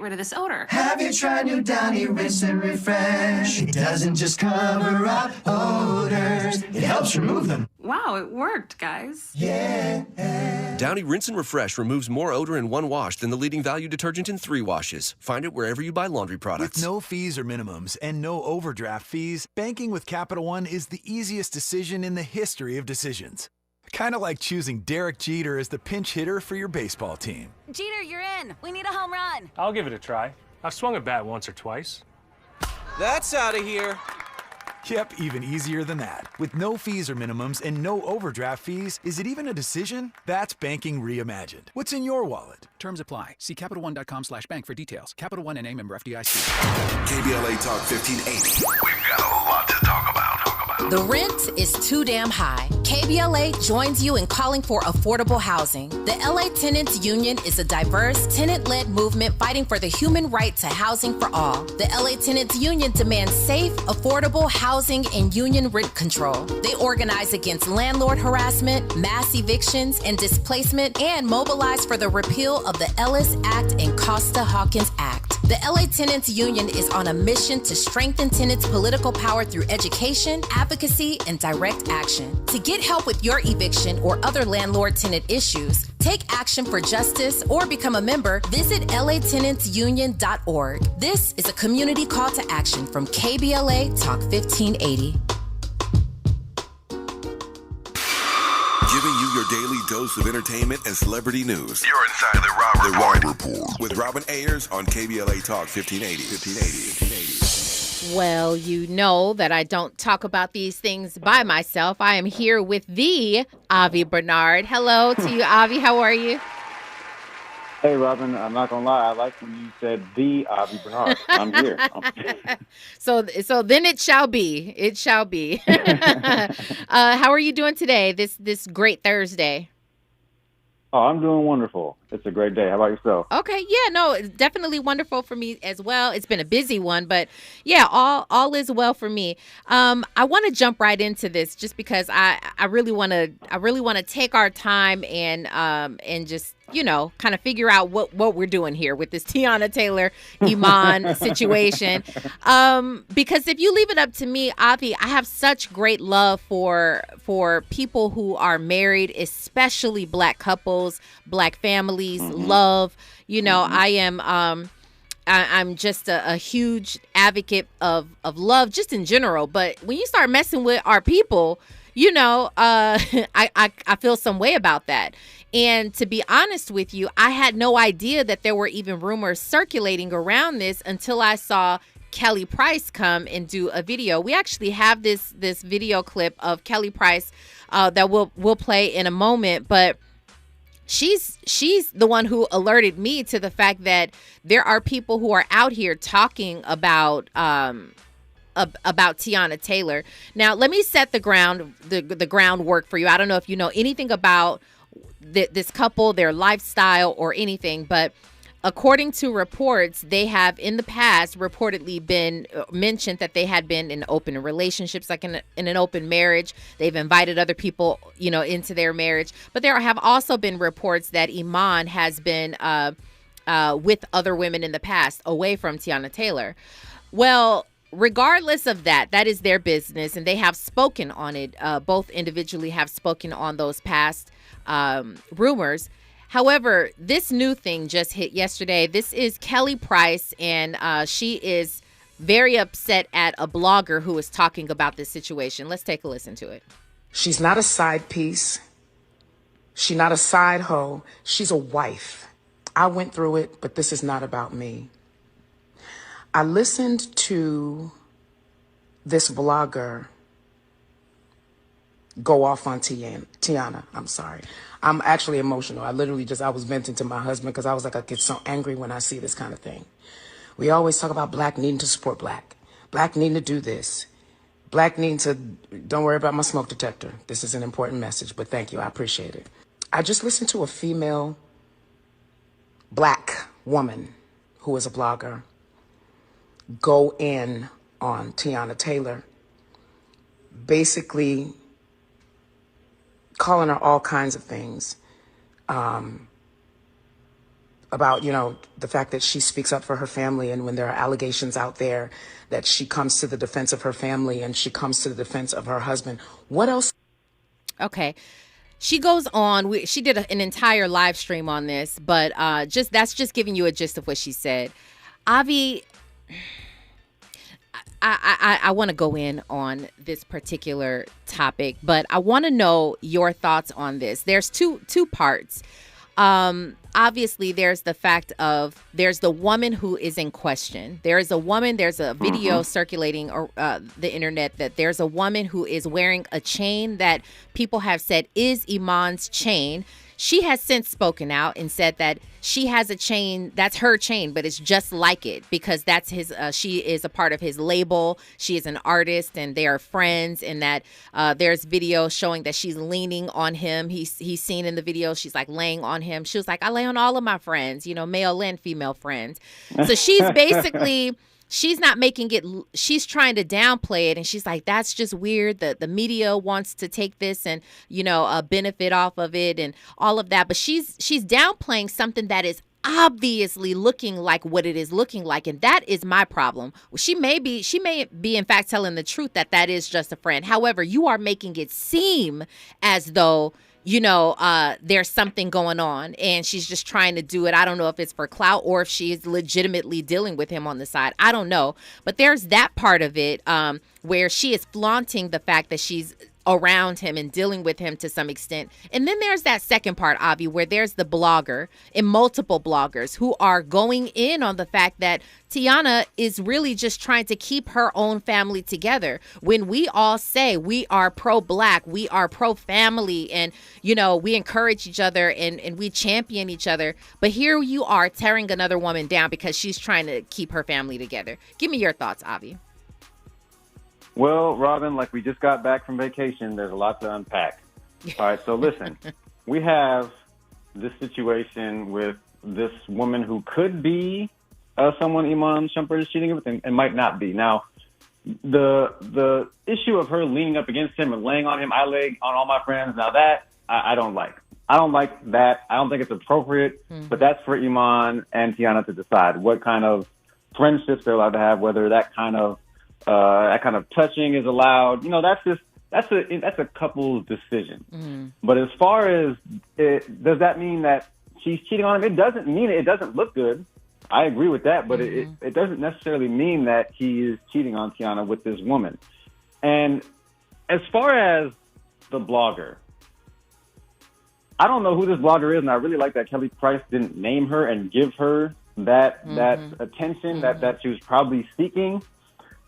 rid of this odor. Have you tried new Downy Rinse and Refresh? It doesn't just cover up odors, it helps remove them. Wow, it worked, guys. Yeah. Downy Rinse and Refresh removes more odor in one wash than the leading value detergent in 3 washes. Find it wherever you buy laundry products. With no fees or minimums and no overdraft fees, banking with Capital One is the easiest decision in the history of decisions. Kind of like choosing Derek Jeter as the pinch hitter for your baseball team. Jeter, you're in. We need a home run. I'll give it a try. I've swung a bat once or twice. That's out of here. Yep, even easier than that. With no fees or minimums and no overdraft fees, is it even a decision? That's banking reimagined. What's in your wallet? Terms apply. See CapitalOne.com/bank for details. Capital One N.A. member FDIC. KBLA Talk 1580. We've got a lot to talk about. The rent is too damn high. KBLA joins you in calling for affordable housing. The LA Tenants Union is a diverse, tenant-led movement fighting for the human right to housing for all. The LA Tenants Union demands safe, affordable housing and union rent control. They organize against landlord harassment, mass evictions, and displacement, and mobilize for the repeal of the Ellis Act and Costa-Hawkins Act. The LA Tenants Union is on a mission to strengthen tenants' political power through education, advocacy, and direct action. To get help with your eviction or other landlord-tenant issues, take action for justice, or become a member, visit latenantsunion.org. This is a community call to action from KBLA Talk 1580. Giving you your daily dose of entertainment and celebrity news. You're inside the Rob Report. With Robin Ayers on KBLA Talk 1580. Well, you know that I don't talk about these things by myself. I am here with the Avi Bernard. Hello to you, Avi. How are you? Hey, Robin, I'm not going to lie. I like when you said the Avi Bernard. I'm here. So then it shall be. It shall be. How are you doing today, this great Thursday? Oh, I'm doing wonderful. It's a great day. How about yourself? Okay. Yeah, no, it's definitely wonderful for me as well. It's been a busy one, but yeah, all is well for me. I want to jump right into this just because I really want to take our time and just, you know, kind of figure out what we're doing here with this Teyana Taylor Iman situation. Because if you leave it up to me, Avi, I have such great love for people who are married, especially Black couples, Black families, love. You know, I am I'm just a huge advocate of love just in general. But when you start messing with our people, you know, I feel some way about that. And to be honest with you, I had no idea that there were even rumors circulating around this until I saw Kelly Price come and do a video. We actually have this video clip of Kelly Price that we'll play in a moment, but she's the one who alerted me to the fact that there are people who are out here talking about Teyana Taylor. Now, let me set the groundwork for you. I don't know if you know anything about this couple, their lifestyle, or anything, but according to reports, they have in the past reportedly been mentioned that they had been in open relationships, like in an open marriage. They've invited other people, you know, into their marriage. But there have also been reports that Iman has been with other women in the past, away from Teyana Taylor. Well, regardless of that is their business, and they have spoken on it. Both individually have spoken on those past rumors. However, this new thing just hit yesterday. This is Kelly Price, and she is very upset at a blogger who is talking about this situation. Let's take a listen to it. She's not a side piece. She's not a side hoe. She's a wife. I went through it, but this is not about me. I listened to this blogger go off on Teyana. I'm sorry. I'm actually emotional. I was venting to my husband because I was like, I get so angry when I see this kind of thing. We always talk about Black needing to support Black. Black needing to do this. Black needing to, don't worry about my smoke detector. This is an important message, but thank you. I appreciate it. I just listened to a female Black woman who is a blogger go in on Teyana Taylor, basically calling her all kinds of things, about, the fact that she speaks up for her family, and when there are allegations out there that she comes to the defense of her family and she comes to the defense of her husband. What else? Okay. She goes on. She did an entire live stream on this, but that's just giving you a gist of what she said. Avi, I want to go in on this particular topic, but I want to know your thoughts on this. There's two parts. Obviously, there's the fact of there's the woman who is in question. There's a video circulating the internet that there's a woman who is wearing a chain that people have said is Iman's chain. She has since spoken out and said that she has a chain, that's her chain, but it's just like it because that's his, she is a part of his label. She is an artist and they are friends, and that there's video showing that she's leaning on him. He's seen in the video, she's like laying on him. She was like, I lay on all of my friends, male and female friends. So she's basically... She's not making it, she's trying to downplay it. And she's like, that's just weird. The media wants to take this and, benefit off of it and all of that. But she's downplaying something that is obviously looking like what it is looking like. And that is my problem. She may be in fact telling the truth that is just a friend. However, you are making it seem as though there's something going on and she's just trying to do it. I don't know if it's for clout or if she is legitimately dealing with him on the side. I don't know. But there's that part of it where she is flaunting the fact that she's around him and dealing with him to some extent. And then there's that second part, Avi, where there's the blogger and multiple bloggers who are going in on the fact that Tiana is really just trying to keep her own family together. When we all say we are pro-Black, we are pro-family, and, we encourage each other and we champion each other. But here you are tearing another woman down because she's trying to keep her family together. Give me your thoughts, Avi. Well, Robin, like we just got back from vacation, there's a lot to unpack. All right, so listen, we have this situation with this woman who could be someone Iman Shumpert is cheating with and might not be. Now, the issue of her leaning up against him and laying on him, I lay on all my friends, now that I don't like. I don't like that. I don't think it's appropriate, but that's for Iman and Tiana to decide what kind of friendships they're allowed to have, whether that kind of touching is allowed. That's a couple's decision. But as far as does that mean that she's cheating on him? It doesn't mean it doesn't look good. I agree with that, but it doesn't necessarily mean that he is cheating on Tiana with this woman. And as far as the blogger, I don't know who this blogger is, and I really like that Kelly Price didn't name her and give her that attention that she was probably seeking.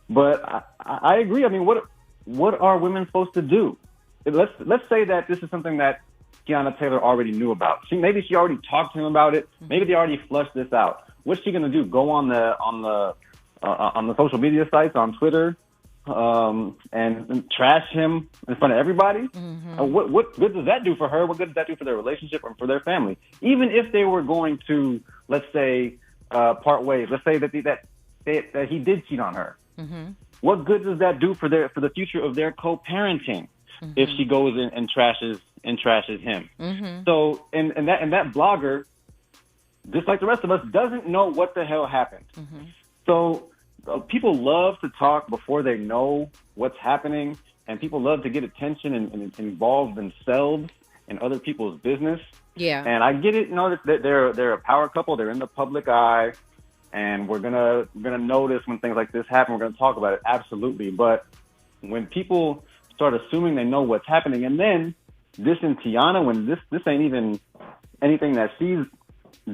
But I agree. I mean, what are women supposed to do? Let's say that this is something that Tiana Taylor already knew about. Maybe she already talked to him about it. Maybe they already flushed this out. What's she gonna do? Go on the social media sites, on Twitter, and trash him in front of everybody? What good does that do for her? What good does that do for their relationship and for their family? Even if they were going to, let's say, part ways. Let's say that he did cheat on her. What good does that do for the future of their co-parenting if she goes in and trashes him? So and that blogger, just like the rest of us, doesn't know what the hell happened. So people love to talk before they know what's happening, and people love to get attention and involve themselves in other people's business. Yeah. And I get it, that they're a power couple, they're in the public eye. And we're gonna notice when things like this happen. We're gonna talk about it, absolutely. But when people start assuming they know what's happening, and then this in Tiana, when this ain't even anything that she's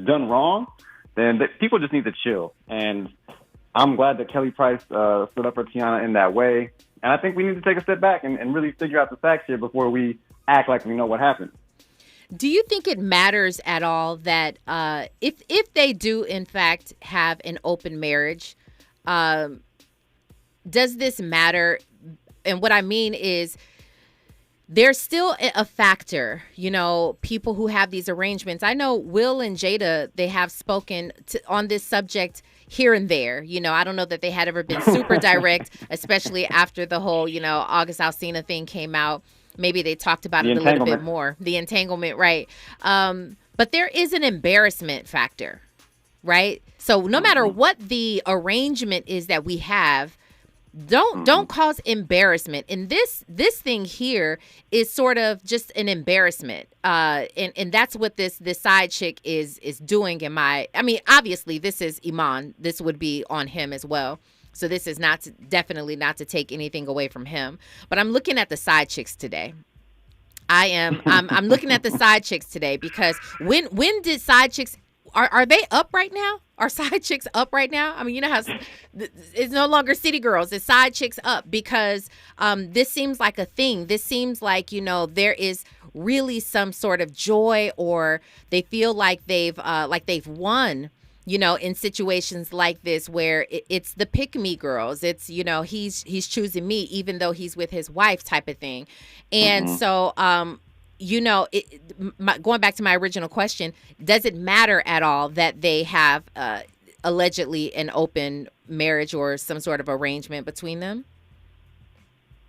done wrong, then people just need to chill. And I'm glad that Kelly Price stood up for Tiana in that way. And I think we need to take a step back and really figure out the facts here before we act like we know what happened. Do you think it matters at all that if they do, in fact, have an open marriage, does this matter? And what I mean is there's still a factor, people who have these arrangements. I know Will and Jada, they have spoken on this subject here and there. I don't know that they had ever been super direct, especially after the whole, August Alsina thing came out. Maybe they talked about it a little bit more. The entanglement, right. But there is an embarrassment factor, right? So no matter what the arrangement is that we have, don't cause embarrassment. And this thing here is sort of just an embarrassment. And that's what this side chick is doing obviously this is Iman. This would be on him as well. So this is definitely not to take anything away from him. But I'm looking at the side chicks today. I'm looking at the side chicks today because when did side chicks are they up right now? Are side chicks up right now? I mean, you know how it's no longer city girls, it's side chicks up because this seems like a thing. This seems like, there is really some sort of joy, or they feel like they've won, in situations like this where it's the pick me girls. It's, he's choosing me even though he's with his wife type of thing. And so, going back to my original question, does it matter at all that they have allegedly an open marriage or some sort of arrangement between them?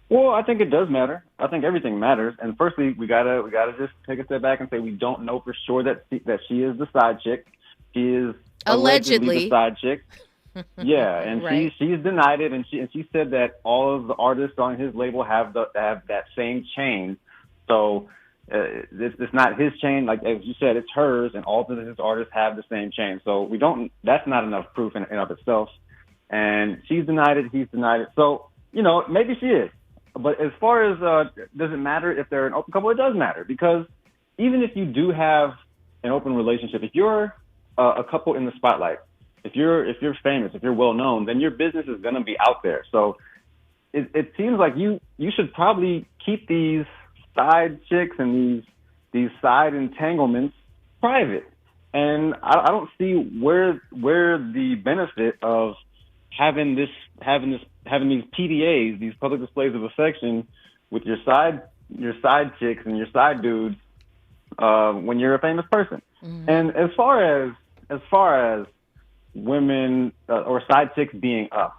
Well, I think it does matter. I think everything matters. And firstly, we gotta just take a step back and say we don't know for sure that she is the side chick. She is allegedly the side chick. Yeah, and right. she's denied it, and she said that all of the artists on his label have that same chain. So it's not his chain, like as you said, it's hers, and all of his artists have the same chain. So we don't. That's not enough proof in of itself. And she's denied it, he's denied it. So maybe she is. But as far as does it matter if they're an open couple? It does matter, because even if you do have an open relationship, if you're a couple in the spotlight, if you're famous, if you're well known, then your business is going to be out there. So it seems like you should probably keep these side chicks and these side entanglements private. And I don't see where the benefit of having these PDAs, these public displays of affection, with your side chicks and your side dudes when you're a famous person. Mm-hmm. And as far as women or side chicks being up,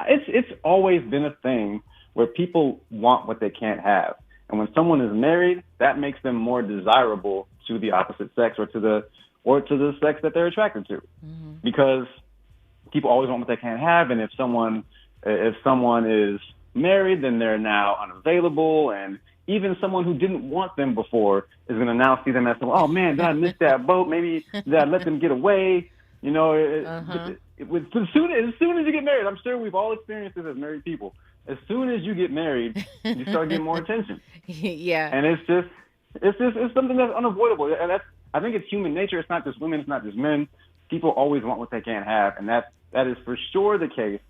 it's always been a thing where people want what they can't have. And when someone is married, that makes them more desirable to the opposite sex or to the sex that they're attracted to. Mm-hmm. Because people always want what they can't have, and if someone is married, then they're now unavailable, and even someone who didn't want them before is going to now see them as, oh man, did I miss that boat? Maybe did I let them get away? As soon as you get married, I'm sure we've all experienced this as married people. As soon as you get married, you start getting more attention. Yeah. And it's something that's unavoidable. And I think it's human nature. It's not just women. It's not just men. People always want what they can't have, and that is for sure the case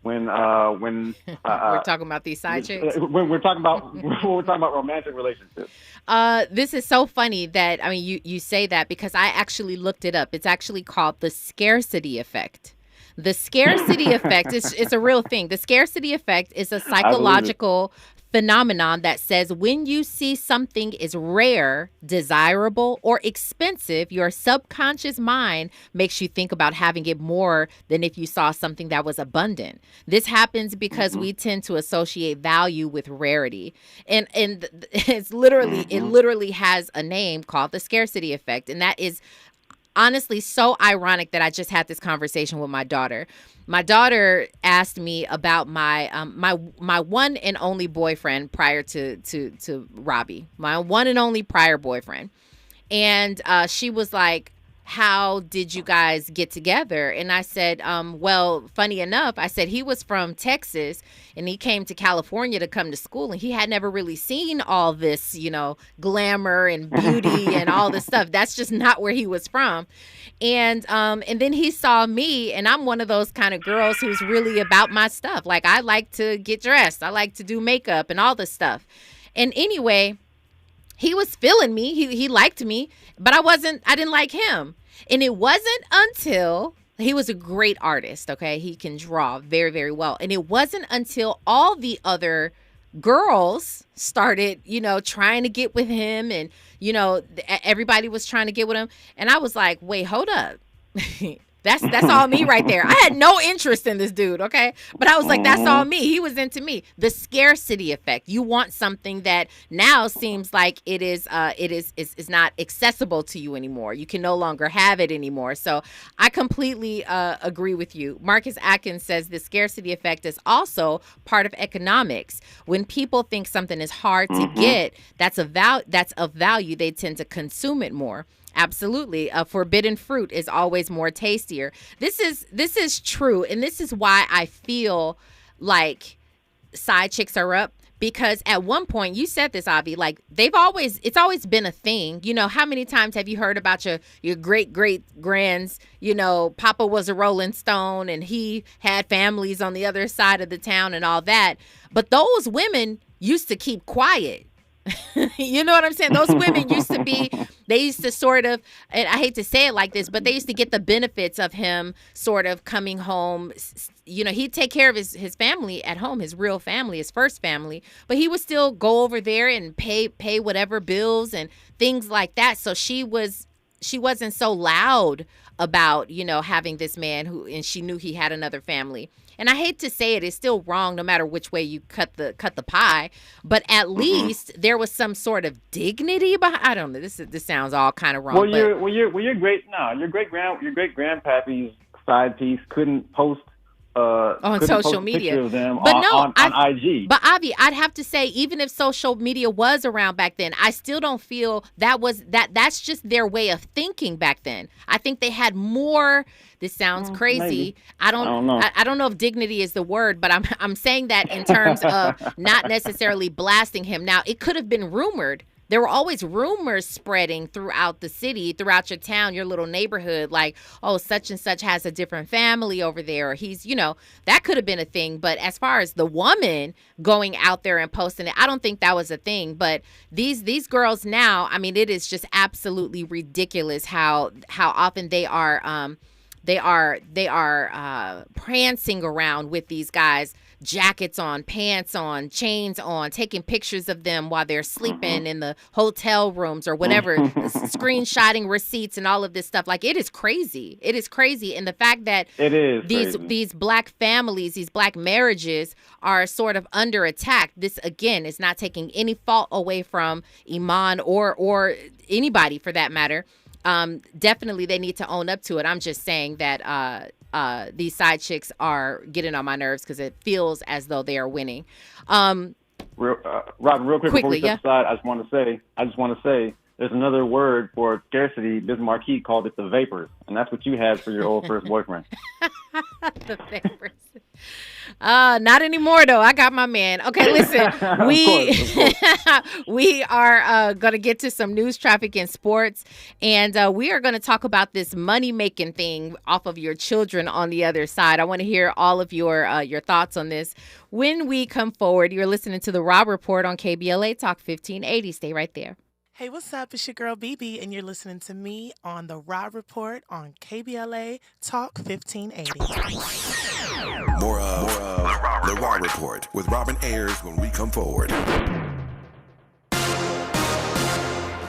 when we're talking about these side chicks. When we're talking about romantic relationships. This is so funny that you say that, because I actually looked it up. It's actually called the scarcity effect. The scarcity effect it's a real thing. The scarcity effect is a psychological phenomenon that says when you see something is rare, desirable, or expensive, your subconscious mind makes you think about having it more than if you saw something that was abundant. This happens because we tend to associate value with rarity. And it's literally, it literally has a name called the scarcity effect. And that is honestly so ironic that I just had this conversation with my daughter. My daughter asked me about my my one and only boyfriend prior to Robbie, my one and only prior boyfriend. And she was like, how did you guys get together? And I said, well, funny enough, I said he was from Texas and he came to California to come to school, and he had never really seen all this, glamour and beauty and all this stuff. That's just not where he was from. And then he saw me, and I'm one of those kind of girls who's really about my stuff. Like, I like to get dressed. I like to do makeup and all this stuff. And anyway, he was feeling me. He liked me, but I didn't like him. And it wasn't until he was a great artist. Okay. He can draw very, very well. And it wasn't until all the other girls started, trying to get with him, and, everybody was trying to get with him. And I was like, wait, hold up. That's all me right there. I had no interest in this dude, okay? But I was like, that's all me. He was into me. The scarcity effect. You want something that now seems like it is not accessible to you anymore. You can no longer have it anymore. So I completely agree with you. Marcus Atkins says the scarcity effect is also part of economics. When people think something is hard to get, that's of value, they tend to consume it more. Absolutely. Forbidden fruit is always more tastier. This is true. And this is why I feel like side chicks are up. Because at one point, you said this, Avi, like it's always been a thing. You know, how many times have you heard about your great-great-grands, you know, Papa was a Rolling Stone and he had families on the other side of the town and all that. But those women used to keep quiet. You know what I'm saying? Those women used to sort of, and I hate to say it like this, but they used to get the benefits of him sort of coming home. You know, he'd take care of his family at home, his real family, his first family, but he would still go over there and pay whatever bills and things like that. So she wasn't so loud about, you know, having this man and she knew he had another family. And I hate to say it, it's still wrong no matter which way you cut the pie. But at least there was some sort of dignity behind. I don't know. This sounds all kind of wrong. Well, your great grandpappy's side piece couldn't post on social media of them but on IG. But Avi, I'd have to say, even if social media was around back then, I still don't feel that's just their way of thinking back then. I think they had more. This sounds crazy. Maybe. I don't know. I don't know if dignity is the word, but I'm saying that in terms of not necessarily blasting him. Now, it could have been rumored. There were always rumors spreading throughout the city, throughout your town, your little neighborhood, like, oh, such and such has a different family over there, or he's, you know, that could have been a thing. But as far as the woman going out there and posting it, I don't think that was a thing. But these girls now, I mean, it is just absolutely ridiculous how often they are prancing around with these guys, jackets on, pants on, chains on, taking pictures of them while they're sleeping in the hotel rooms or whatever, screenshotting receipts and all of this stuff. Like, it is crazy. It is crazy. And the fact that these black families, these black marriages are sort of under attack. This, again, is not taking any fault away from Iman or anybody for that matter. Definitely they need to own up to it. I'm just saying that these side chicks are getting on my nerves because it feels as though they are winning. Robin, real quick before we step aside, I just want to say there's another word for scarcity. Biz Marquis called it the vapors, and that's what you had for your old first boyfriend. The vapors. Not anymore though. I got my man. Okay, listen, we are going to get to some news, traffic, and sports, and we are going to talk about this money making thing off of your children on the other side. I want to hear all of your thoughts on this when we come forward. You're listening to the Rob Report on KBLA Talk 1580. Stay right there. Hey, what's up? It's your girl BB, and you're listening to me on the Rob Report on KBLA Talk 1580. More of the Rob Report with Robin Ayers when we come forward.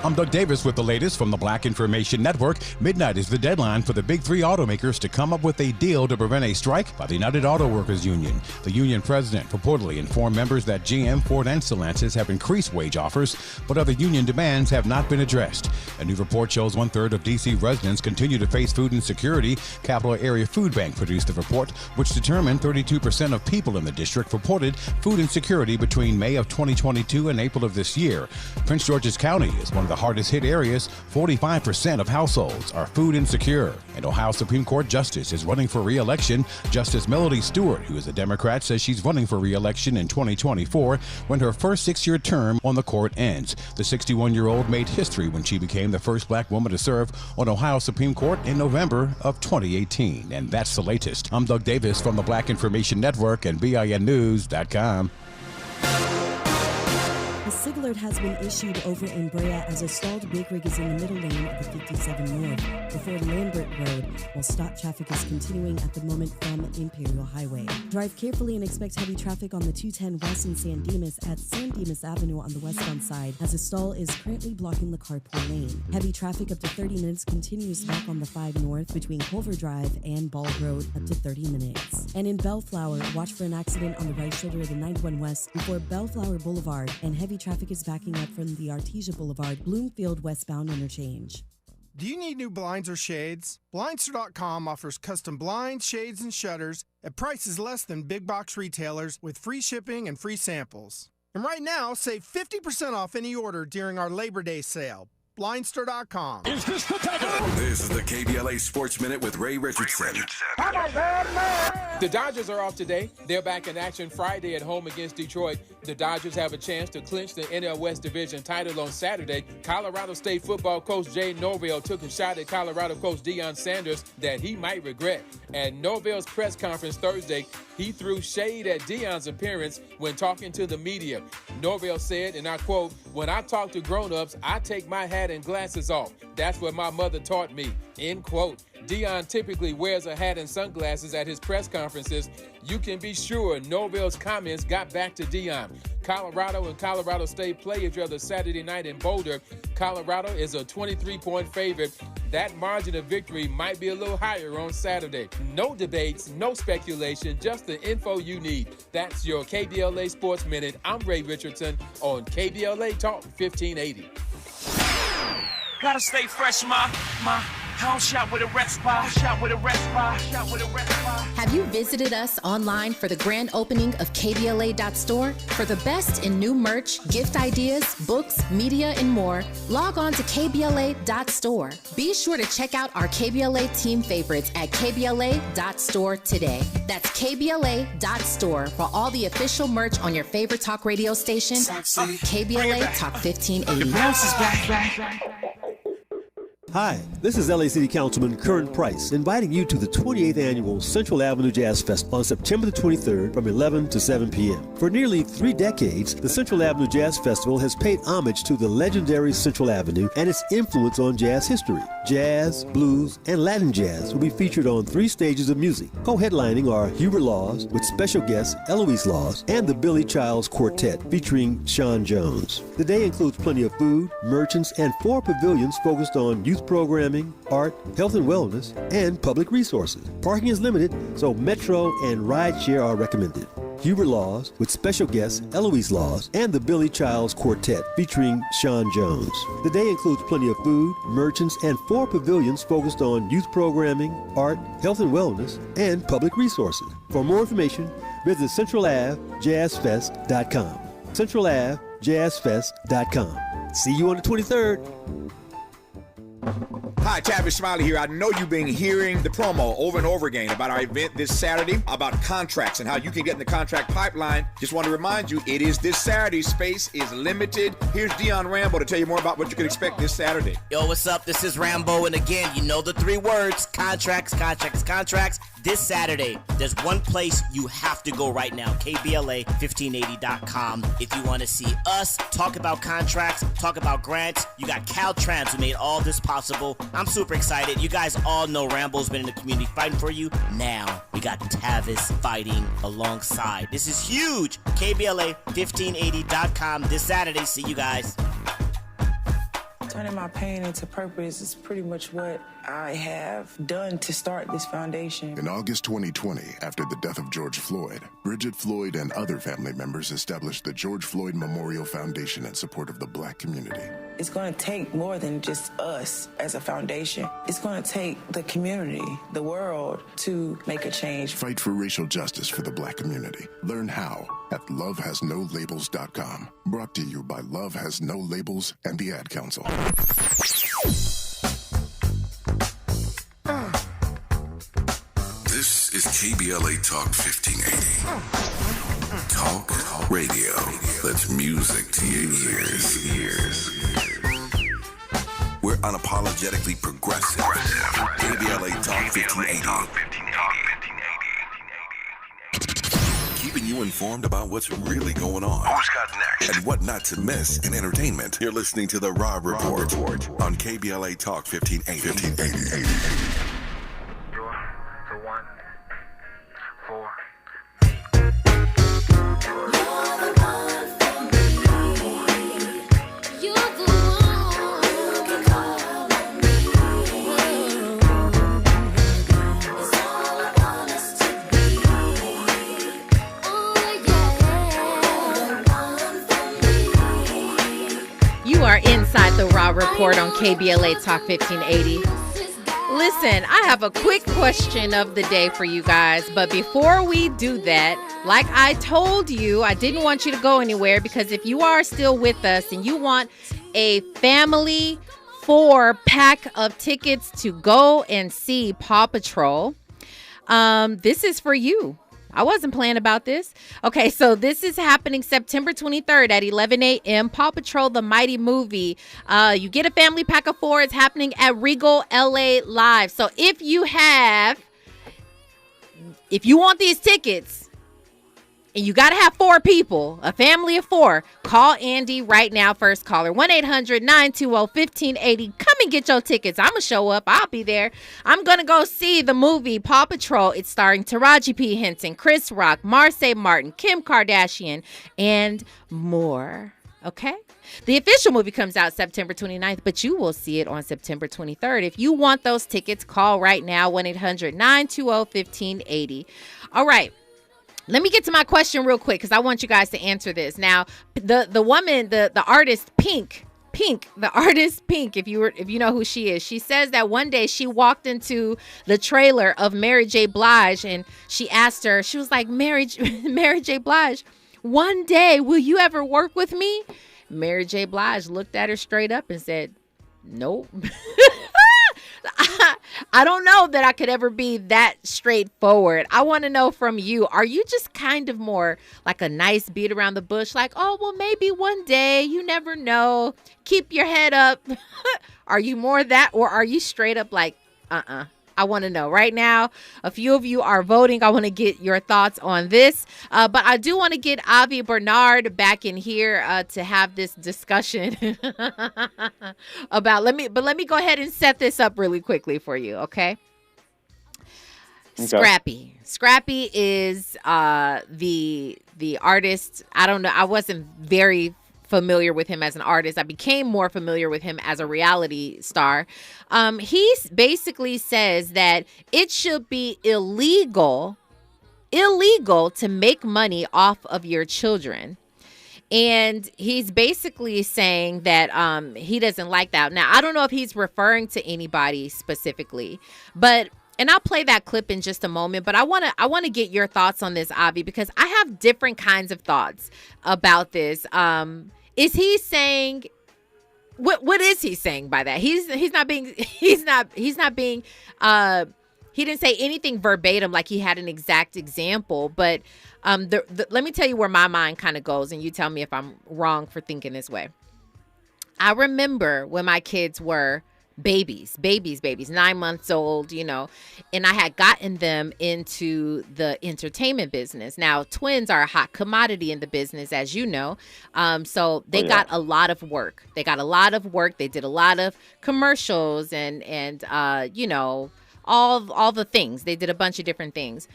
I'm Doug Davis with the latest from the Black Information Network. Midnight is the deadline for the big three automakers to come up with a deal to prevent a strike by the United Auto Workers Union. The union president purportedly informed members that GM, Ford, and Stellantis have increased wage offers, but other union demands have not been addressed. A new report shows 1/3 of D.C. residents continue to face food insecurity. Capital Area Food Bank produced the report, which determined 32% of people in the district reported food insecurity between May of 2022 and April of this year. Prince George's County is one of the hardest hit areas. 45% of households are food insecure. And Ohio Supreme Court Justice is running for re-election. Justice Melody Stewart, who is a Democrat, says she's running for re-election in 2024 when her first 6-year term on the court ends. The 61-year-old made history when she became the first black woman to serve on Ohio Supreme Court in November of 2018. And that's the latest. I'm Doug Davis from the Black Information Network and BINnews.com. SIG alert has been issued over in Brea as a stalled big rig is in the middle lane of the 57 North before Lambert Road, while stop traffic is continuing at the moment from Imperial Highway. Drive carefully and expect heavy traffic on the 210 West in San Dimas at San Dimas Avenue on the westbound side as a stall is currently blocking the carpool lane. Heavy traffic up to 30 minutes continues back on the 5 North between Culver Drive and Ball Road up to 30 minutes. And in Bellflower, watch for an accident on the right shoulder of the 91 West before Bellflower Boulevard, and heavy traffic is backing up from the Artesia Boulevard, Bloomfield westbound interchange. Do you need new blinds or shades? Blindster.com offers custom blinds, shades, and shutters at prices less than big box retailers with free shipping and free samples. And right now, save 50% off any order during our Labor Day sale. Blindster.com. Is this the time? This is the KBLA Sports Minute with Ray Richardson. The Dodgers are off today. They're back in action Friday at home against Detroit. The Dodgers have a chance to clinch the NL West Division title on Saturday. Colorado State football coach Jay Norvell took a shot at Colorado coach Deion Sanders that he might regret. At Norvell's press conference Thursday, he threw shade at Deion's appearance when talking to the media. Norvell said, and I quote, "When I talk to grown-ups, I take my hat and glasses off. That's what my mother taught me," end quote. Deion typically wears a hat and sunglasses at his press conferences. You can be sure Norvell's comments got back to Deion. Colorado and Colorado State play each other Saturday night in Boulder. Colorado is a 23-point favorite. That margin of victory might be a little higher on Saturday. No debates, no speculation, just the info you need. That's your KBLA Sports Minute. I'm Ray Richardson on KBLA Talk 1580. Gotta stay fresh, my house shot with a rest bar, Have you visited us online for the grand opening of KBLA.store? For the best in new merch, gift ideas, books, media, and more, log on to KBLA.store. Be sure to check out our KBLA team favorites at KBLA.store today. That's KBLA.store for all the official merch on your favorite talk radio station, KBLA Talk 1580. Hi, this is LA City Councilman Curran Price, inviting you to the 28th Annual Central Avenue Jazz Festival on September the 23rd from 11 to 7 p.m. For nearly 3 decades, the Central Avenue Jazz Festival has paid homage to the legendary Central Avenue and its influence on jazz history. Jazz, blues, and Latin jazz will be featured on 3 stages of music. Co-headlining are Hubert Laws with special guest Eloise Laws and the Billy Childs Quartet featuring Sean Jones. The day includes plenty of food, merchants, and 4 pavilions focused on youth programming, art, health and wellness, and public resources. Parking is limited, so Metro and rideshare are recommended. Hubert Laws with special guests Eloise Laws and the Billy Childs Quartet featuring Sean Jones. The day includes plenty of food, merchants, and 4 pavilions focused on youth programming, art, health and wellness, and public resources. For more information, visit CentralAveJazzFest.com. CentralAveJazzFest.com. See you on the 23rd. Hi, Tavis Smiley here. I know you've been hearing the promo over and over again about our event this Saturday, about contracts and how you can get in the contract pipeline. Just want to remind you, it is this Saturday. Space is limited. Here's Dion Rambo to tell you more about what you can expect this Saturday. Yo, what's up? This is Rambo, and again, you know the 3 words, contracts. This Saturday, there's one place you have to go right now, KBLA1580.com. If you want to see us talk about contracts, talk about grants, you got Caltrans who made all this possible. I'm super excited. You guys all know Rambo's been in the community fighting for you. Now, we got Tavis fighting alongside. This is huge. KBLA1580.com this Saturday. See you guys. Turning my pain into purpose is pretty much what I have done to start this foundation. In August 2020, after the death of George Floyd, Bridget Floyd and other family members established the George Floyd Memorial Foundation in support of the Black community. It's going to take more than just us as a foundation. It's going to take the community, the world, to make a change. Fight for racial justice for the Black community. Learn how at lovehasnolabels.com. Brought to you by Love Has No Labels and the Ad Council. This is KBLA Talk 1580. Talk radio. That's music to your ears. We're unapologetically progressive. KBLA Talk 1580. Keeping keeping you informed about what's really going on. Who's got next? And what not to miss in entertainment. You're listening to The Rob Report on KBLA Talk 1580. You're the one for You are inside the Raw Report on KBLA Talk 1580. Listen, I have a quick question of the day for you guys, but before we do that, like I told you, I didn't want you to go anywhere, because if you are still with us and you want a family 4-pack of tickets to go and see Paw Patrol, this is for you. I wasn't playing about this. Okay, so this is happening September 23rd at 11 a.m. Paw Patrol, the Mighty Movie. You get a family pack of 4. It's happening at Regal LA Live. So if you want these tickets, and you got to have 4 people, a family of 4, call Andy right now, first caller, 1-800-920-1580. Come and get your tickets. I'm going to show up. I'll be there. I'm going to go see the movie Paw Patrol. It's starring Taraji P. Henson, Chris Rock, Marsai Martin, Kim Kardashian, and more. Okay? The official movie comes out September 29th, but you will see it on September 23rd. If you want those tickets, call right now, 1-800-920-1580. All right. Let me get to my question real quick, because I want you guys to answer this. Now, the woman, the artist Pink, the artist Pink, if you know who she is, she says that one day she walked into the trailer of Mary J. Blige, and she asked her, she was like, Mary J. Blige, one day will you ever work with me? Mary J. Blige looked at her straight up and said, nope. I don't know that I could ever be that straightforward. I want to know from you, are you just kind of more like a nice beat around the bush? Like, oh, well, maybe one day, you never know. Keep your head up. Are you more that, or are you straight up like, I want to know right now. A few of you are voting. I want to get your thoughts on this. But I do want to get Avi Bernard back in here to have this discussion about, let me go ahead and set this up really quickly for you. Okay. Scrappy is the artist. I don't know. I wasn't very familiar with him as an artist. I became more familiar with him as a reality star. He basically says that it should be illegal to make money off of your children. And he's basically saying that he doesn't like that. Now, I don't know if he's referring to anybody specifically, and I'll play that clip in just a moment, but I want to get your thoughts on this, Avi, because I have different kinds of thoughts about this. Is he saying what is he saying by that? He didn't say anything verbatim like he had an exact example, but let me tell you where my mind kind of goes, and you tell me if I'm wrong for thinking this way. I remember when my kids were babies, 9 months old, and I had gotten them into the entertainment business. Now, twins are a hot commodity in the business, as you know. So they got a lot of work. They did a lot of commercials and all the things. They did a bunch of different things.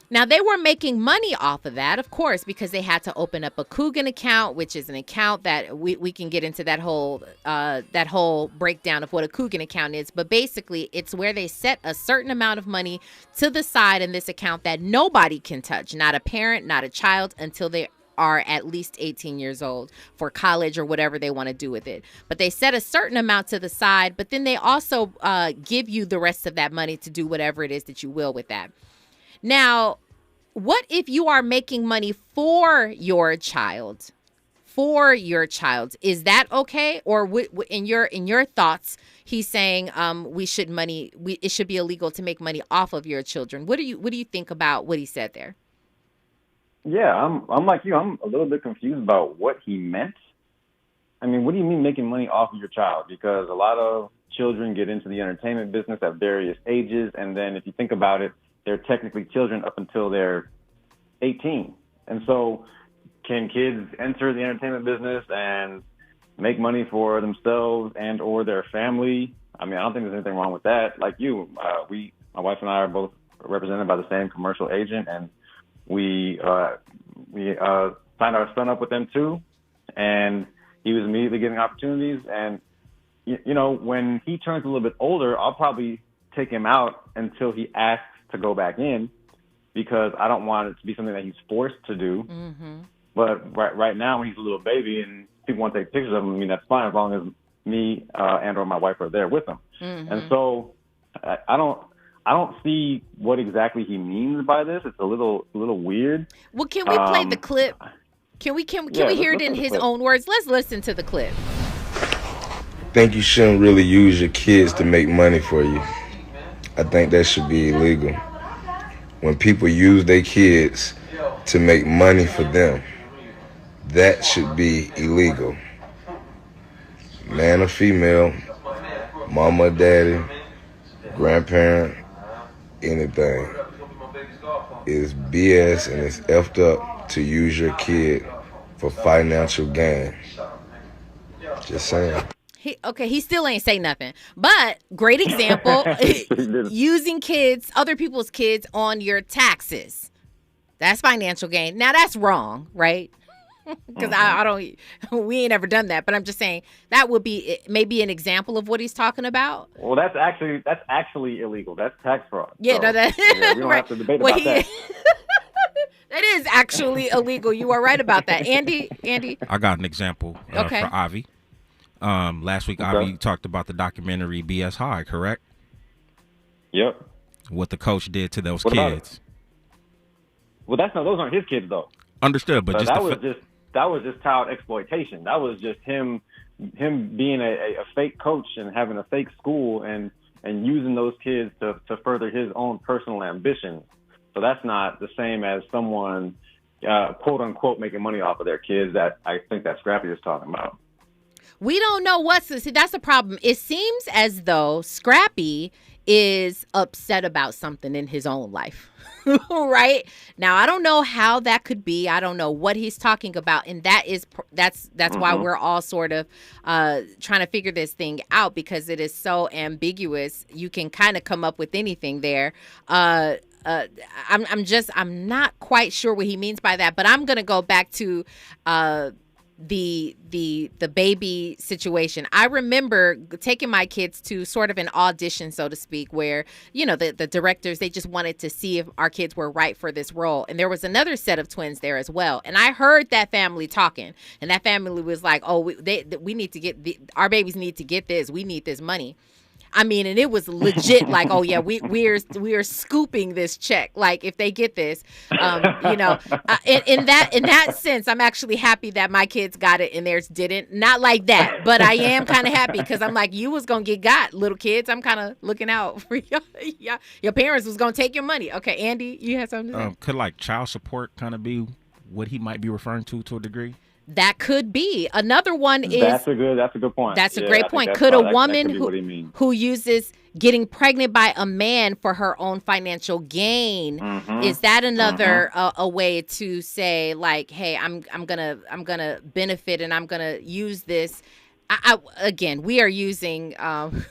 Now, they were making money off of that, of course, because they had to open up a Coogan account, which is an account that we can get into that whole breakdown of what a Coogan account is. But basically, it's where they set a certain amount of money to the side in this account that nobody can touch, not a parent, not a child, until they are at least 18 years old for college or whatever they want to do with it. But they set a certain amount to the side, but then they also give you the rest of that money to do whatever it is that you will with that. Now, what if you are making money for your child? Is that okay? Or in your thoughts, he's saying it should be illegal to make money off of your children. What do you think about what he said there? Yeah, I'm like you. I'm a little bit confused about what he meant. I mean, what do you mean making money off of your child? Because a lot of children get into the entertainment business at various ages, and then if you think about it, they're technically children up until they're 18. And so can kids enter the entertainment business and make money for themselves and or their family? I mean, I don't think there's anything wrong with that. Like you, my wife and I are both represented by the same commercial agent, and we signed our son up with them too. And he was immediately getting opportunities. And, you know, when he turns a little bit older, I'll probably take him out until he asks to go back in, because I don't want it to be something that he's forced to do. Mm-hmm. But right now, when he's a little baby and people want to take pictures of him, I mean, that's fine as long as me and or my wife are there with him. Mm-hmm. And so I don't see what exactly he means by this. It's a little weird. Well, can we play the clip? Can we hear it in his own words? Let's listen to the clip. I think you shouldn't really use your kids to make money for you. I think that should be illegal. When people use their kids to make money for them, that should be illegal. Man or female, mama, daddy, grandparent, anything. It's BS and it's effed up to use your kid for financial gain. Just saying. He still ain't say nothing. But great example, using kids, other people's kids on your taxes. That's financial gain. Now that's wrong, right? Because I don't, we ain't ever done that. But I'm just saying that would be maybe an example of what he's talking about. Well, that's actually illegal. That's tax fraud. Yeah, so, no, we don't have to debate about that. That is actually illegal. You are right about that. Andy? I got an example for Avi. Last week, Okay. Avi talked about the documentary BS High, correct? Yep. What the coach did to those What about kids. Well, those aren't his kids though. Understood, but So just that was just child exploitation. That was just him being a fake coach and having a fake school and using those kids to further his own personal ambitions. So that's not the same as someone quote unquote making money off of their kids that I think that Scrappy is talking about. We don't know see, that's the problem. It seems as though Scrappy is upset about something in his own life. Right? Now, I don't know how that could be. I don't know what he's talking about. And that's why we're all sort of trying to figure this thing out, because it is so ambiguous. You can kind of come up with anything there. I'm not quite sure what he means by that, but I'm going to go back to the baby situation. I remember taking my kids to sort of an audition, so to speak, where, you know, the directors, they just wanted to see if our kids were right for this role. And there was another set of twins there as well. And I heard that family talking, and that family was like, oh, we need to get our babies need to get this. We need this money. I mean, and it was legit like, oh, yeah, we are scooping this check. Like, if they get this, you know, in that sense, I'm actually happy that my kids got it and theirs didn't. Not like that, but I am kind of happy because I'm like, you was going to get got, little kids. I'm kind of looking out for you. Yeah, your parents was going to take your money. Okay, Andy, you had something to say? Could like child support kind of be what he might be referring to a degree? That could be. Another one is That's a good point. That's a Yeah, great I think point. that's Could a that woman could be what he means. who uses getting pregnant by a man for her own financial gain, is that another a way to say like, hey, I'm gonna benefit and I'm gonna use this? Again, we are using some.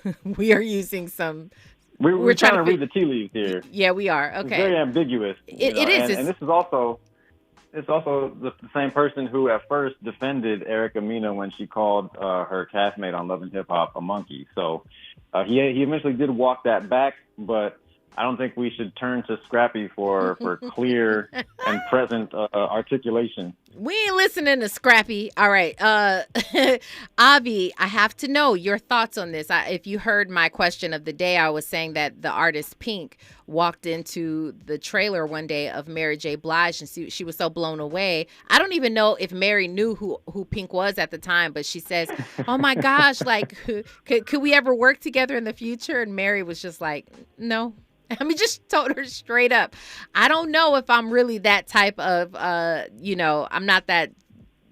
We're trying to read the tea leaves here. Yeah, we are. Okay. It's very ambiguous. It is. And this is also. It's also the same person who at first defended Erica Mena when she called her castmate on Love and Hip Hop a monkey. So he eventually did walk that back, but I don't think we should turn to Scrappy for clear and present articulation. We ain't listening to Scrappy. All right. Avi, I have to know your thoughts on this. If you heard my question of the day, I was saying that the artist Pink walked into the trailer one day of Mary J. Blige, and she was so blown away. I don't even know if Mary knew who Pink was at the time, but she says, oh my gosh, like, could we ever work together in the future? And Mary was just like, no. I mean, just told her straight up. I don't know if I'm really that type of, I'm not that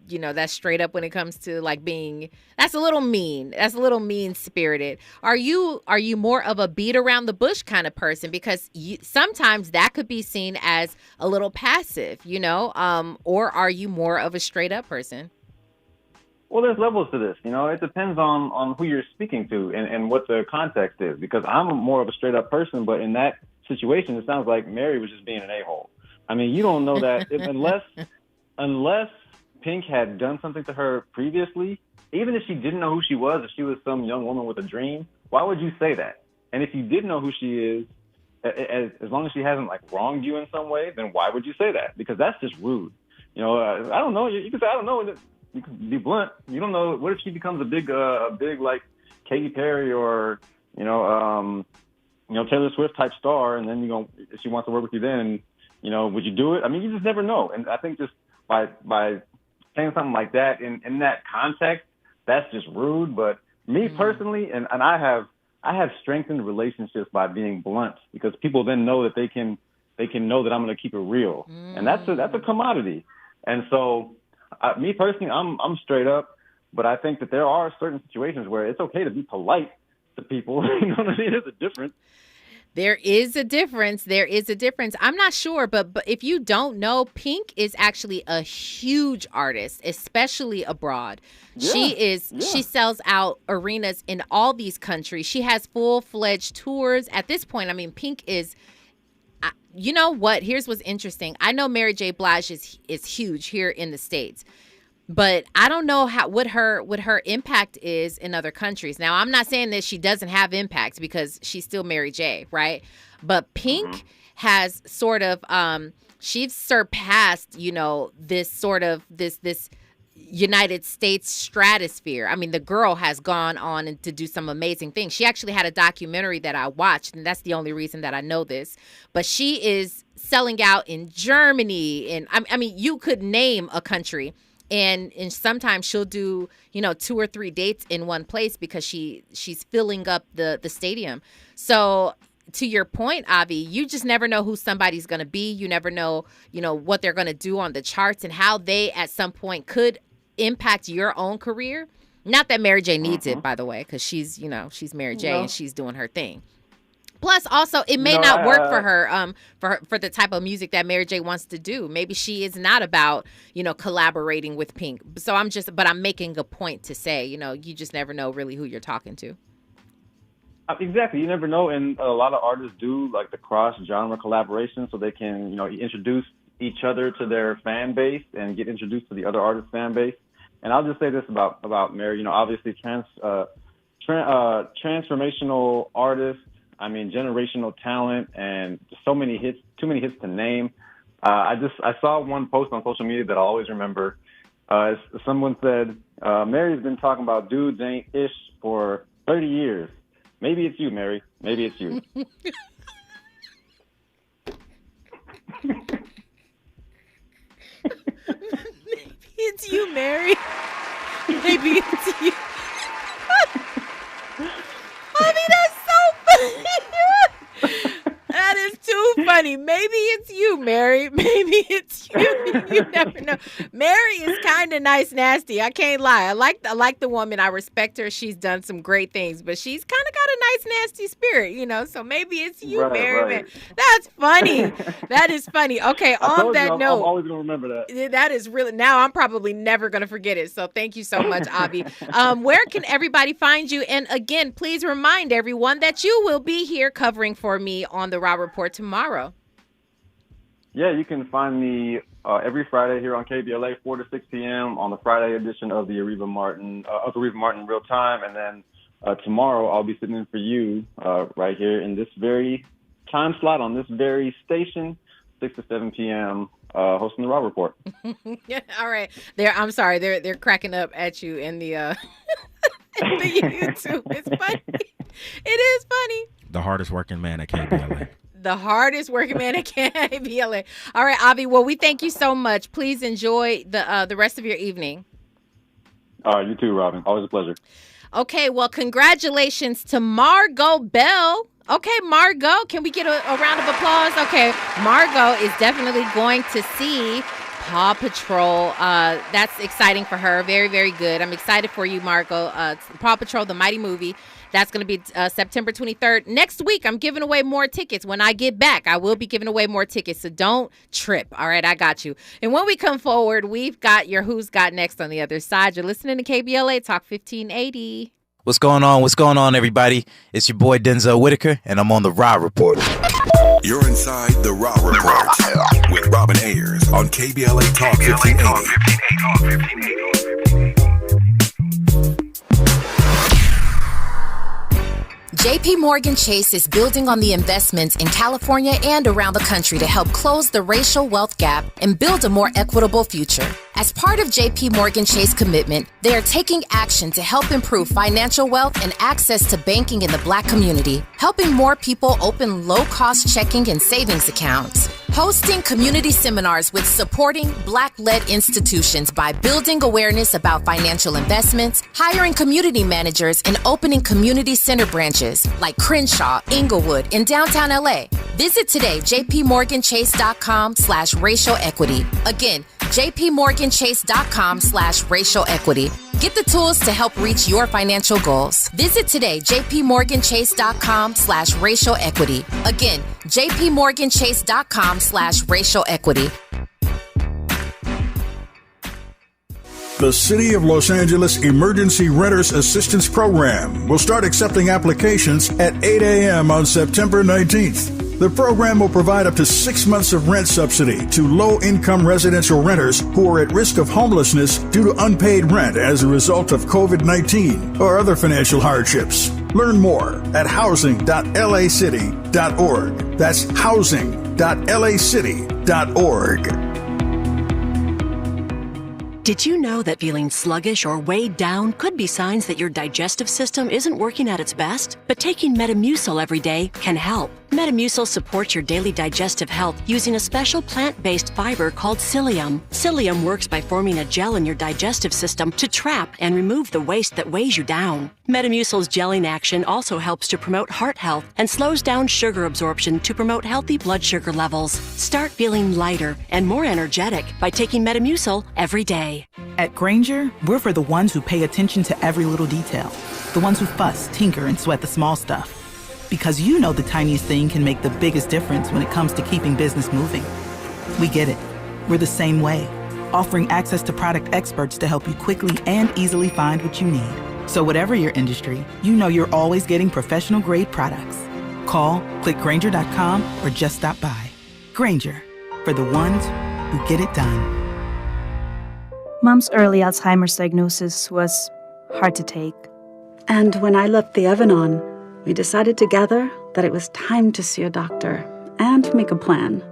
that's straight up when it comes to like being. That's a little mean. That's a little mean spirited. Are you more of a beat around the bush kind of person? Because sometimes that could be seen as a little passive, or are you more of a straight up person? Well, there's levels to this. It depends on who you're speaking to and what the context is. Because I'm more of a straight up person, but in that situation, it sounds like Mary was just being an a-hole. I mean, you don't know that unless Pink had done something to her previously. Even if she didn't know who she was, if she was some young woman with a dream, why would you say that? And if you did know who she is, as long as she hasn't like wronged you in some way, then why would you say that? Because that's just rude. I don't know. You can say I don't know. You can be blunt. You don't know. What if she becomes a big like Katy Perry or Taylor Swift type star, and then if she wants to work with you, then would you do it? I mean, you just never know. And I think just by saying something like that in that context, that's just rude. But me personally, and I have strengthened relationships by being blunt, because people then know that they can know that I'm going to keep it real, and that's a commodity. And so, me personally, I'm straight up, but I think that there are certain situations where it's okay to be polite to people. You know what I mean? There's a difference. There is a difference. There is a difference. I'm not sure, but if you don't know, Pink is actually a huge artist, especially abroad. Yeah, she sells out arenas in all these countries. She has full-fledged tours. At this point, I mean, Pink is, you know what? Here's what's interesting. I know Mary J. Blige is huge here in the States, but I don't know what her impact is in other countries. Now, I'm not saying that she doesn't have impact, because she's still Mary J., right? But Pink has sort of she's surpassed, this sort of this United States stratosphere. I mean, the girl has gone on to do some amazing things. She actually had a documentary that I watched, and that's the only reason that I know this. But she is selling out in Germany, and I mean, you could name a country. And sometimes she'll do, 2 or 3 dates in one place, because she's filling up the stadium. So to your point, Avi, you just never know who somebody's going to be. You never know, what they're going to do on the charts and how they at some point could impact your own career. Not that Mary J needs it, by the way, because she's Mary J and she's doing her thing. Plus, also, it may not work for her, for the type of music that Mary J wants to do. Maybe she is not about, collaborating with Pink. So I'm making a point to say, you just never know really who you're talking to. Exactly. You never know. And a lot of artists do like the cross-genre collaboration, so they can, introduce each other to their fan base and get introduced to the other artist's fan base. And I'll just say this about Mary, obviously transformational artist. I mean, generational talent, and so many hits, too many hits to name. I saw one post on social media that I always remember. Someone said, Mary's been talking about dudes ain't ish for 30 years. Maybe it's you, Mary. Maybe it's you. Maybe it's you, Mary. Maybe it's you. I mean, that's so funny. That is too funny. Maybe it's you, Mary. Maybe it's you. You never know. Mary is kind of nice, nasty. I can't lie. I like the woman. I respect her. She's done some great things, but she's kind of got a nice, nasty spirit, So maybe it's you, Mary. Right. That's funny. That is funny. Okay, on that note, I'm always gonna remember that. That is really. Now I'm probably never gonna forget it. So thank you so much, Avi. Where can everybody find you? And again, please remind everyone that you will be here covering for me on the Raw Report tomorrow. Yeah, you can find me every Friday here on KBLA, 4 to 6 p.m. on the Friday edition of the Aretha Martin Real Time. And then tomorrow I'll be sitting in for you right here in this very time slot on this very station, 6 to 7 p.m., hosting the Raw Report. Yeah, all right. I'm sorry. They're cracking up at you in the, in the YouTube. It's funny. It is funny. The hardest working man at KBLA. The hardest working man at KBLA. All right, Avi. Well, we thank you so much. Please enjoy the rest of your evening. You too, Robin. Always a pleasure. Okay, well, congratulations to Margot Bell. Okay, Margot, can we get a round of applause? Okay, Margot is definitely going to see Paw Patrol. That's exciting for her. Very, very good. I'm excited for you, Marco. Paw Patrol, the mighty movie. That's going to be September 23rd. Next week, I'm giving away more tickets. When I get back, I will be giving away more tickets. So don't trip. All right, I got you. And when we come forward, we've got your Who's Got Next on the other side. You're listening to KBLA Talk 1580. What's going on? What's going on, everybody? It's your boy Denzel Whitaker, and I'm on the Raw Report. You're inside the Raw Report with Robin Ayers on KBLA Talk 1580. JP Morgan Chase is building on the investments in California and around the country to help close the racial wealth gap and build a more equitable future. As part of JP Morgan Chase commitment, they are taking action to help improve financial wealth and access to banking in the Black community, helping more people open low-cost checking and savings accounts, hosting community seminars with supporting Black-led institutions by building awareness about financial investments, hiring community managers, and opening community center branches like Crenshaw, Inglewood, in downtown LA. Visit today, jpmorganchase.com/racial equity. Again, jpmorganchase.com/racial equity. Get the tools to help reach your financial goals. Visit today, jpmorganchase.com/racial equity. Again, jpmorganchase.com/racial equity. The City of Los Angeles Emergency Renters Assistance Program will start accepting applications at 8 a.m. on September 19th. The program will provide up to 6 months of rent subsidy to low-income residential renters who are at risk of homelessness due to unpaid rent as a result of COVID-19 or other financial hardships. Learn more at housing.lacity.org. That's housing.lacity.org. Did you know that feeling sluggish or weighed down could be signs that your digestive system isn't working at its best? But taking Metamucil every day can help. Metamucil supports your daily digestive health using a special plant-based fiber called psyllium. Psyllium works by forming a gel in your digestive system to trap and remove the waste that weighs you down. Metamucil's gelling action also helps to promote heart health and slows down sugar absorption to promote healthy blood sugar levels. Start feeling lighter and more energetic by taking Metamucil every day. At Grainger, we're for the ones who pay attention to every little detail. The ones who fuss, tinker, and sweat the small stuff. Because you know the tiniest thing can make the biggest difference when it comes to keeping business moving. We get it. We're the same way, offering access to product experts to help you quickly and easily find what you need. So whatever your industry, you know you're always getting professional-grade products. Call, click Grainger.com, or just stop by. Grainger, for the ones who get it done. Mom's early Alzheimer's diagnosis was hard to take. And when I left the Evan-On, we decided together that it was time to see a doctor and make a plan.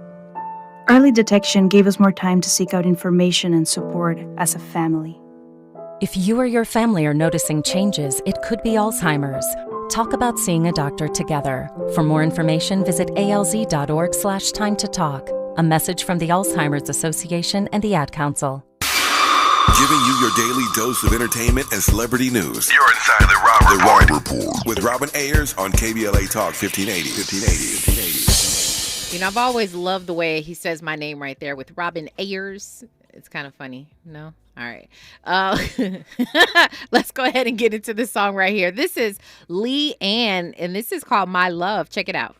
Early detection gave us more time to seek out information and support as a family. If you or your family are noticing changes, it could be Alzheimer's. Talk about seeing a doctor together. For more information, visit alz.org/time to talk. A message from the Alzheimer's Association and the Ad Council. Giving you your daily dose of entertainment and celebrity news. You're inside the Raw Report with Robin Ayers on KBLA Talk 1580. You know, I've always loved the way he says my name right there with Robin Ayers. It's kind of funny, no? All right. Let's go ahead and get into this song right here. This is Lee Ann, and this is called My Love. Check it out.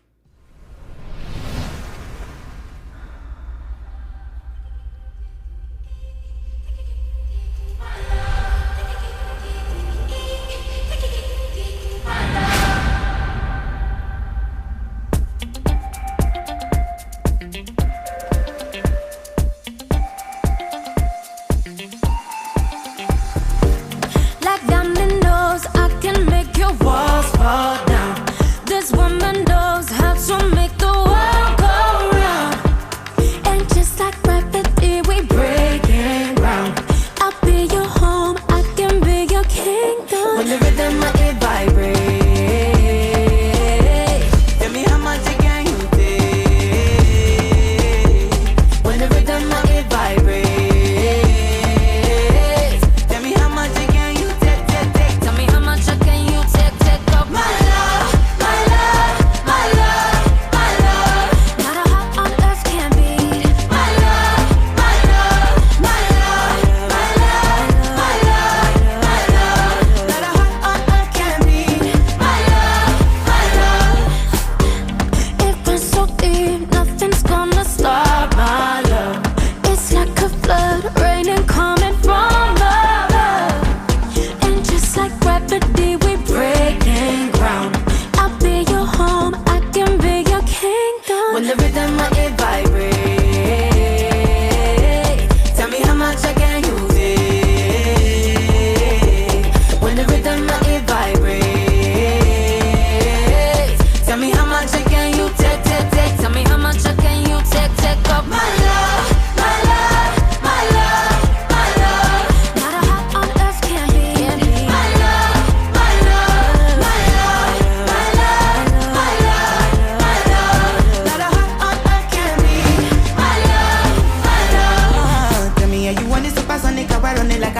Walls fall down. This woman knows how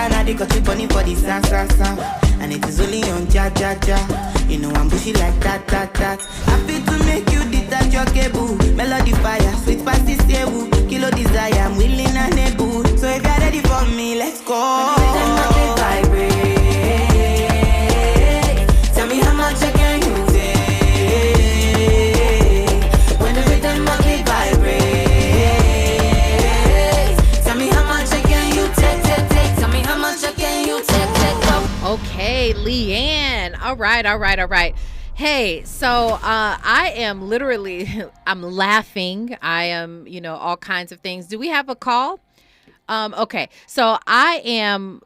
Ghana, they got you bunny for the sa. And it is only on ja. You know I'm bushy like that. Happy to make you detach your cable. Melody fire, sweet fast is stable. Kilo desire, I'm willing and able. So if you're ready for me, let's go. Vibrate. Tell me how much I can you take. When the rhythm of me vibrates. Tell me how much I can you take. Tell me how much I can you take. Okay, Leanne. All right. Hey, so I am literally, I'm laughing. I am, all kinds of things. Do we have a call? Okay, so I am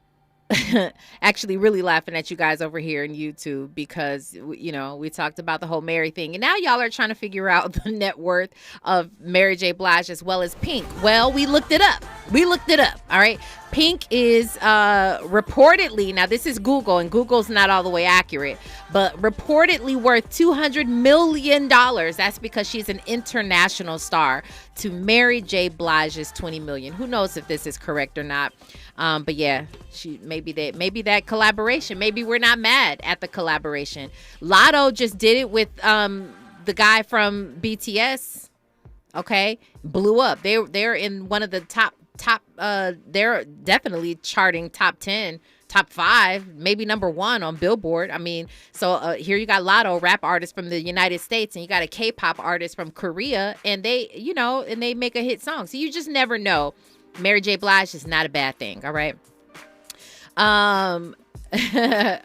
actually really laughing at you guys over here in YouTube because, we talked about the whole Mary thing. And now y'all are trying to figure out the net worth of Mary J. Blige as well as Pink. Well, we looked it up. All right. Pink is reportedly, now this is Google, and Google's not all the way accurate, but reportedly worth $200 million. That's because she's an international star to Mary J. Blige's $20 million. Who knows if this is correct or not? But yeah, maybe that collaboration. Maybe we're not mad at the collaboration. Lotto just did it with the guy from BTS. Okay, blew up. They're in one of the top. They're definitely charting top 10, top 5, maybe number 1 on Billboard. I mean, so here you got Lotto, rap artist from the United States, and you got a K-pop artist from Korea, and they, and they make a hit song. So you just never know. Mary J. Blige is not a bad thing. All right.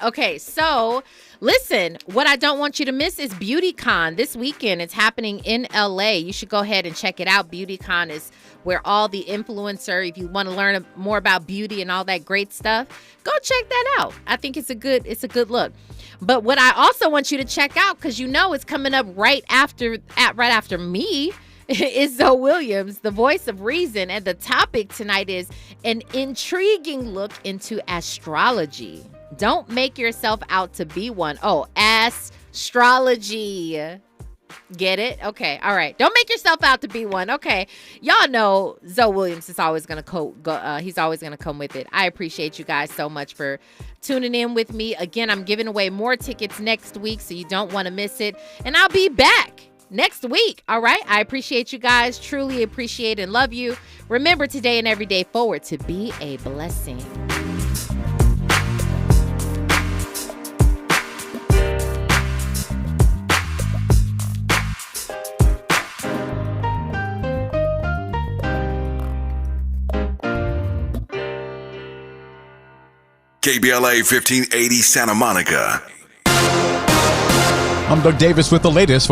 Okay, so listen, what I don't want you to miss is BeautyCon this weekend. It's happening in LA. You should go ahead and check it out. BeautyCon is where all the influencer, if you want to learn more about beauty and all that great stuff, go check that out. I think it's a good look. But what I also want you to check out, because it's coming up right after me, is Zoe Williams, the voice of reason. And the topic tonight is an intriguing look into astrology. Don't make yourself out to be one. Oh, astrology. Get it? Okay. All right. Don't make yourself out to be one. Okay. Y'all know Zoe Williams is always going to he's always going to come with it. I appreciate you guys so much for tuning in with me. Again, I'm giving away more tickets next week, so you don't want to miss it. And I'll be back next week. All right. I appreciate you guys. Truly appreciate and love you. Remember today and every day forward to be a blessing. KBLA 1580 Santa Monica. I'm Doug Davis with the latest.